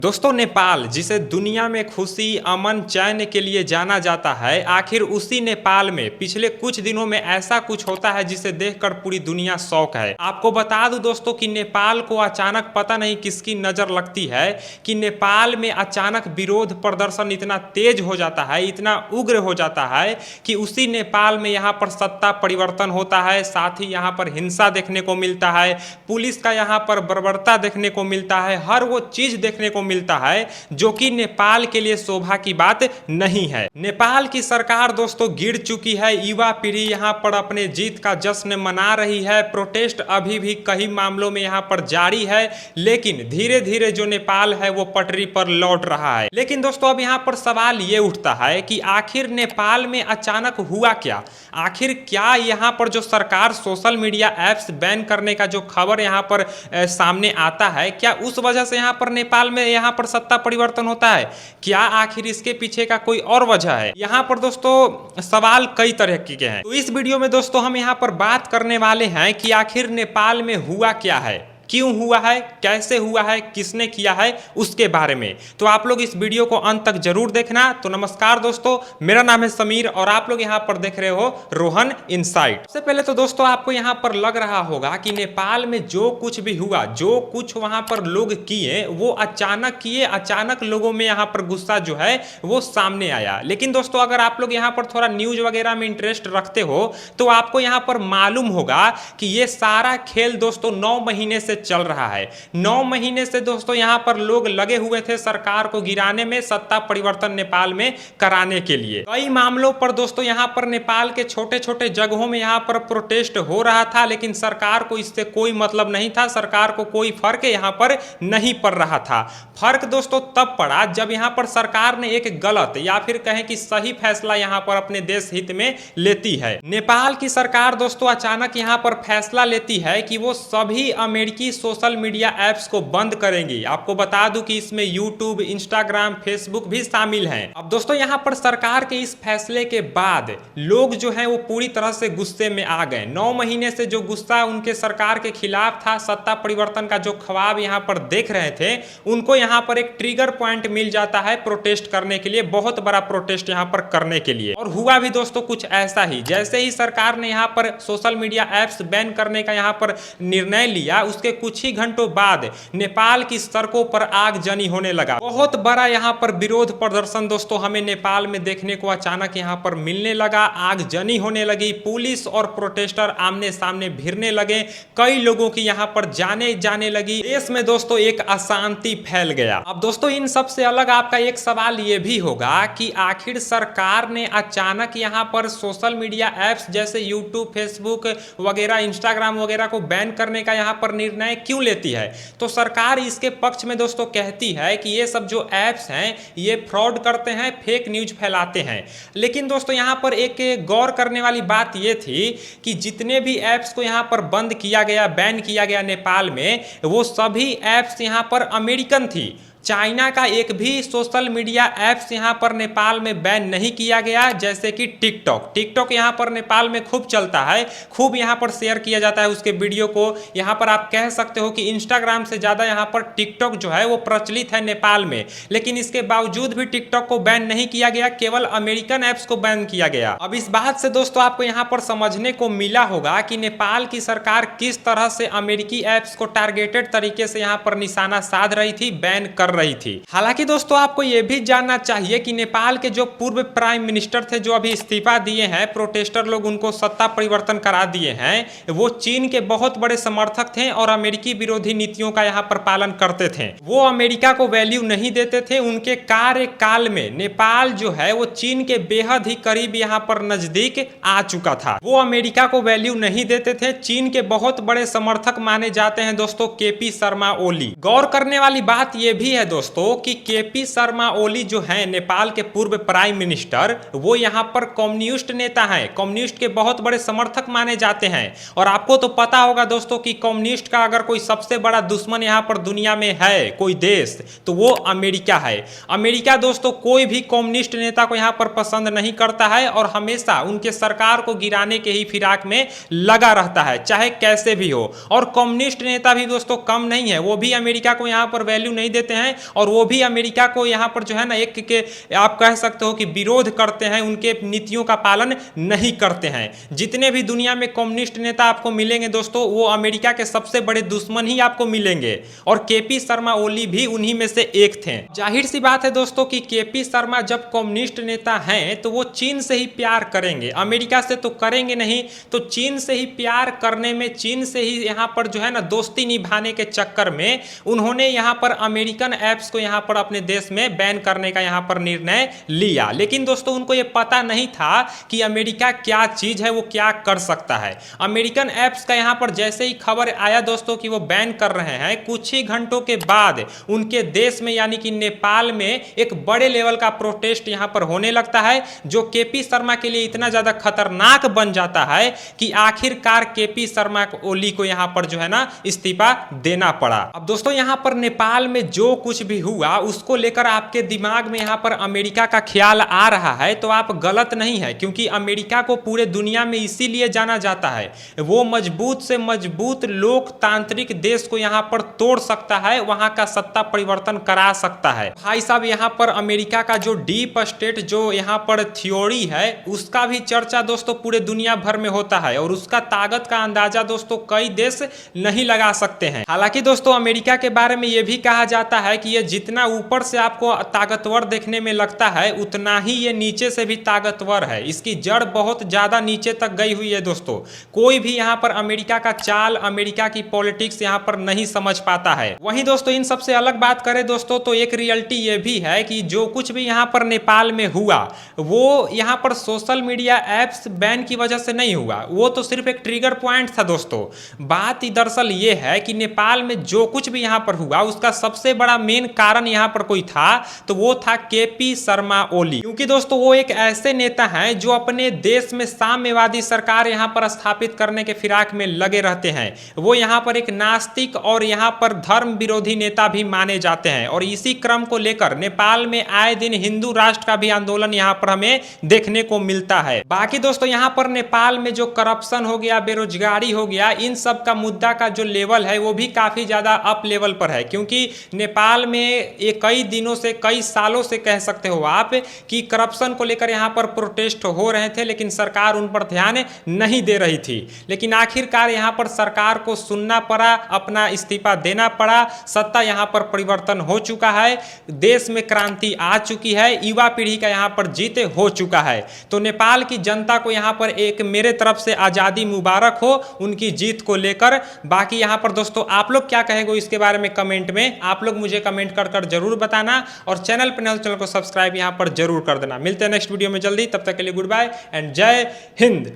दोस्तों नेपाल जिसे दुनिया में खुशी अमन चैन के लिए जाना जाता है, आखिर उसी नेपाल में पिछले कुछ दिनों में ऐसा कुछ होता है जिसे देखकर पूरी दुनिया शॉक है। आपको बता दूं दोस्तों कि नेपाल को अचानक पता नहीं किसकी नजर लगती है कि नेपाल में अचानक विरोध प्रदर्शन इतना तेज हो जाता है, इतना उग्र हो जाता है कि उसी नेपाल में यहाँ पर सत्ता परिवर्तन होता है। साथ ही यहाँ पर हिंसा देखने को मिलता है, पुलिस का यहाँ पर बर्बरता देखने को मिलता है, हर वो चीज देखने को मिलता है जो कि नेपाल के लिए शोभा की बात नहीं है। नेपाल की सरकार दोस्तों गिर चुकी है, युवा पीढ़ी यहां पर अपने जीत का जश्न मना रही है। प्रोटेस्ट अभी भी कई मामलों में यहां पर जारी है, लेकिन धीरे धीरे जो नेपाल है वो पटरी पर लौट रहा है। लेकिन दोस्तों अब यहां पर सवाल ये उठता है कि आखिर नेपाल में अचानक हुआ क्या? आखिर क्या यहां पर जो सरकार सोशल मीडिया एप्स बैन करने का जो खबर यहां पर सामने आता है, क्या उस वजह से यहां पर नेपाल में यहाँ पर सत्ता परिवर्तन होता है? क्या आखिर इसके पीछे का कोई और वजह है? यहाँ पर दोस्तों सवाल कई तरह के हैं। तो इस वीडियो में दोस्तों हम यहाँ पर बात करने वाले हैं कि आखिर नेपाल में हुआ क्या है, क्यों हुआ है, कैसे हुआ है, किसने किया है, उसके बारे में। तो आप लोग इस वीडियो को अंत तक जरूर देखना। तो नमस्कार दोस्तों, मेरा नाम है समीर और आप लोग यहाँ पर देख रहे हो रोहन इनसाइट। सबसे पहले तो दोस्तों आपको यहाँ पर लग रहा होगा कि नेपाल में जो कुछ भी हुआ, जो कुछ वहां पर लोग किए वो अचानक किए, अचानक लोगों में यहाँ पर गुस्सा जो है वो सामने आया। लेकिन दोस्तों अगर आप लोग यहाँ पर थोड़ा न्यूज वगैरह में इंटरेस्ट रखते हो तो आपको यहाँ पर मालूम होगा कि ये सारा खेल दोस्तों 9 महीने से चल रहा है। 9 महीने से दोस्तों यहां पर लोग लगे हुए थे सरकार को गिराने में, सत्ता परिवर्तन नेपाल में कराने के लिए। कई मामलों पर दोस्तों यहां पर नेपाल के छोटे छोटे जगहों में यहां पर प्रोटेस्ट हो रहा था, लेकिन सरकार को इससे कोई मतलब नहीं था, सरकार को कोई फर्क यहां पर नहीं पड़ रहा था। फर्क दोस्तों तब पड़ा जब यहां पर सरकार ने एक गलत या फिर कहें कि सही फैसला यहां पर अपने देश हित में लेती है। नेपाल की सरकार दोस्तों अचानक यहां पर फैसला लेती है कि वो सभी अमेरिकी सोशल मीडिया ऐप्स को बंद करेंगी। आपको बता दूं कि इसमें यूट्यूब, इंस्टाग्राम, फेसबुक भी शामिल हैं। अब दोस्तों यहां पर सरकार के इस फैसले के बाद लोग जो हैं वो पूरी तरह से गुस्से में आ गए। 9 महीने से जो गुस्सा उनके सरकार के खिलाफ था, सत्ता परिवर्तन का जो ख्वाब यहां पर देख रहे थे, उनको यहां पर एक ट्रिगर पॉइंट मिल जाता है प्रोटेस्ट करने के लिए, बहुत बड़ा प्रोटेस्ट यहां पर करने के लिए। और हुआ भी दोस्तों कुछ ऐसा ही। जैसे ही सरकार ने यहां पर सोशल मीडिया ऐप्स बैन करने का यहां पर निर्णय लिया, उसके कुछ ही घंटों बाद नेपाल की सड़कों पर आगजनी होने लगा। बहुत बड़ा यहां पर विरोध प्रदर्शन दोस्तों हमें नेपाल में देखने को अचानक यहां पर मिलने लगा। आगजनी होने लगी, पुलिस और प्रोटेस्टर आमने सामने भिड़ने लगे, कई लोगों की यहां पर जाने लगी। देश में दोस्तों एक अशांति फैल गया। अब दोस्तों इन सब से अलग आपका एक सवाल यह भी होगा कि आखिर सरकार ने अचानक यहां पर सोशल मीडिया ऐप्स जैसे यूट्यूब, फेसबुक वगैरह, इंस्टाग्राम वगैरह को बैन करने का यहां पर निर्णय क्यों लेती है? तो सरकार इसके पक्ष में दोस्तों कहती है कि ये सब जो ऐप्स हैं ये फ्रॉड करते हैं, फेक न्यूज फैलाते हैं। लेकिन दोस्तों यहां पर एक गौर करने वाली बात ये थी कि जितने भी ऐप्स को यहां पर बंद किया गया, बैन किया गया नेपाल में, वो सभी ऐप्स यहां पर अमेरिकन थी। चाइना का एक भी सोशल मीडिया ऐप्स यहां पर नेपाल में बैन नहीं किया गया। जैसे कि टिकटॉक यहां पर नेपाल में खूब चलता है, खूब यहां पर शेयर किया जाता है उसके वीडियो को। यहां पर आप कह सकते हो कि इंस्टाग्राम से ज्यादा यहां पर टिकटॉक जो है वो प्रचलित है नेपाल में। लेकिन इसके बावजूद भी टिकटॉक को बैन नहीं किया गया, केवल अमेरिकन ऐप्स को बैन किया गया। अब इस बात से दोस्तों आपको यहां पर समझने को मिला होगा कि नेपाल की सरकार किस तरह से अमेरिकी ऐप्स को टारगेटेड तरीके से यहां पर निशाना साध रही थी, बैन कर रही थी। हालांकि दोस्तों आपको यह भी जानना चाहिए कि नेपाल के जो पूर्व प्राइम मिनिस्टर थे, जो अभी इस्तीफा दिए हैं, प्रोटेस्टर लोग उनको सत्ता परिवर्तन करा दिए हैं, वो चीन के बहुत बड़े समर्थक थे और अमेरिकी विरोधी नीतियों का यहां पर पालन करते थे। वो अमेरिका को वैल्यू नहीं देते थे। उनके कार्यकाल में नेपाल जो है वो चीन के बेहद ही करीब यहां पर नजदीक आ चुका था। वो अमेरिका को वैल्यू नहीं देते थे। चीन के बहुत बड़े समर्थक माने जाते हैं दोस्तों केपी शर्मा ओली। गौर करने वाली बात यह भी है दोस्तों कि केपी शर्मा ओली जो हैं नेपाल के पूर्व प्राइम मिनिस्टर, वो यहां पर कम्युनिस्ट नेता हैं, कम्युनिस्ट के बहुत बड़े समर्थक माने जाते हैं। और आपको तो पता होगा दोस्तों कि कम्युनिस्ट का अगर कोई सबसे बड़ा दुश्मन यहां पर दुनिया में है कोई देश, तो वो अमेरिका है। अमेरिका दोस्तों कोई भी कम्युनिस्ट नेता को यहां पर पसंद नहीं करता है और हमेशा उनके सरकार को गिराने के ही फिराक में लगा रहता है, चाहे कैसे भी हो। और कम्युनिस्ट नेता भी दोस्तों कम नहीं है, वो भी अमेरिका को यहां पर वैल्यू नहीं देते हैं हैं और वो भी अमेरिका को यहाँ पर जो है ना एक के आप कह सकते हो कि विरोध करते हैं, उनके नीतियों का पालन नहीं करते हैं। जितने भी दुनिया में कम्युनिस्ट नेता आपको मिलेंगे दोस्तों, वो अमेरिका के सबसे बड़े दुश्मन ही आपको मिलेंगे और केपी शर्मा ओली भी उन्हीं में से एक थे। जाहिर सी बात है दोस्तों कि केपी शर्मा जब कम्युनिस्ट नेता हैं तो वो चीन से ही प्यार करेंगे, अमेरिका से तो करेंगे नहीं। तो चीन से ही प्यार करने में, चीन से ही यहाँ पर जो है ना दोस्ती निभाने के चक्कर में उन्होंने यहाँ पर अमेरिकन ऐप्स को यहाँ पर अपने देश में बैन करने का यहाँ पर निर्णय लिया। लेकिन दोस्तों उनको ये पता नहीं था कि अमेरिका क्या चीज है, वो क्या कर सकता है। अमेरिकन ऐप्स का यहाँ पर जैसे ही खबर आया दोस्तों कि वो बैन कर रहे हैं, कुछ ही घंटों के बाद उनके देश में यानी कि नेपाल में एक बड़े लेवल का प्रोटेस्ट यहाँ पर होने लगता है, जो केपी शर्मा के लिए इतना ज्यादा खतरनाक बन जाता है कि आखिरकार केपी शर्मा ओली को यहां पर जो है ना इस्तीफा देना पड़ा। अब दोस्तों यहां पर नेपाल में जो कुछ भी हुआ उसको लेकर आपके दिमाग में यहां पर अमेरिका का ख्याल आ रहा है तो आप गलत नहीं है, क्योंकि अमेरिका को पूरे दुनिया में इसीलिए जाना जाता है, वो मजबूत से मजबूत लोकतांत्रिक देश को यहां पर तोड़ सकता है, वहां का सत्ता परिवर्तन करा सकता है। भाई साहब यहां पर अमेरिका का जो डीप स्टेट जो यहां पर थ्योरी है उसका भी चर्चा दोस्तों पूरे दुनिया भर में होता है और उसका ताकत का अंदाजा दोस्तों कई देश नहीं लगा सकते हैं। हालांकि दोस्तों अमेरिका के बारे में यह भी कहा जाता है कि यह जितना ऊपर से आपको ताकतवर देखने में लगता है उतना ही ये नीचे से भी ताकतवर है, इसकी जड़ बहुत ज्यादा नीचे तक गई हुई है दोस्तों। कोई भी यहाँ पर अमेरिका का चाल, अमेरिका की पॉलिटिक्स यहाँ पर नहीं समझ पाता है। वहीं दोस्तों इन सबसे अलग बात करें दोस्तों तो एक रियलिटी ये भी है कि जो कुछ भी यहाँ पर नेपाल में हुआ वो यहाँ पर सोशल मीडिया ऐप्स बैन की वजह से नहीं हुआ, वो तो सिर्फ एक ट्रिगर पॉइंट था दोस्तों। बात दरअसल ये है कि नेपाल में जो कुछ भी यहाँ पर हुआ उसका सबसे बड़ा मेन कारण यहाँ पर कोई था तो वो था केपी शर्मा ओली, क्योंकि दोस्तों वो एक ऐसे नेता हैं जो अपने देश में साम्यवादी सरकार यहाँ पर स्थापित करने के फिराक में लगे रहते हैं। वो यहाँ पर एक नास्तिक और यहाँ पर धर्म विरोधी नेता भी माने जाते हैं और इसी क्रम को लेकर नेपाल में आए दिन हिंदू राष्ट्र का भी आंदोलन यहाँ पर हमें देखने को मिलता है। बाकी दोस्तों यहाँ पर नेपाल में जो करप्शन हो गया, बेरोजगारी हो गया, इन सब का मुद्दा का जो लेवल है वो भी काफी ज्यादा अप लेवल पर है, क्योंकि नेपाल में ये कई दिनों से, कई सालों से कह सकते हो आप कि करप्शन को लेकर यहाँ पर प्रोटेस्ट हो रहे थे लेकिन सरकार उन पर ध्यान नहीं दे रही थी। लेकिन आखिरकार यहाँ पर सरकार को सुनना पड़ा, अपना इस्तीफा देना पड़ा, सत्ता यहाँ पर परिवर्तन हो चुका है, देश में क्रांति आ चुकी है, युवा पीढ़ी का यहाँ पर जीत हो चुका है। तो नेपाल की जनता को यहाँ पर एक मेरे तरफ से आज़ादी मुबारक हो उनकी जीत को लेकर। बाकी यहाँ पर दोस्तों आप लोग क्या कहेंगे इसके बारे में कमेंट में आप लोग मुझे कमेंट कर जरूर बताना और चैनल को सब्सक्राइब यहाँ पर जरूर कर देना। मिलते हैं नेक्स्ट वीडियो में जल्दी, तब तक के लिए गुड बाय एंड जय हिंद।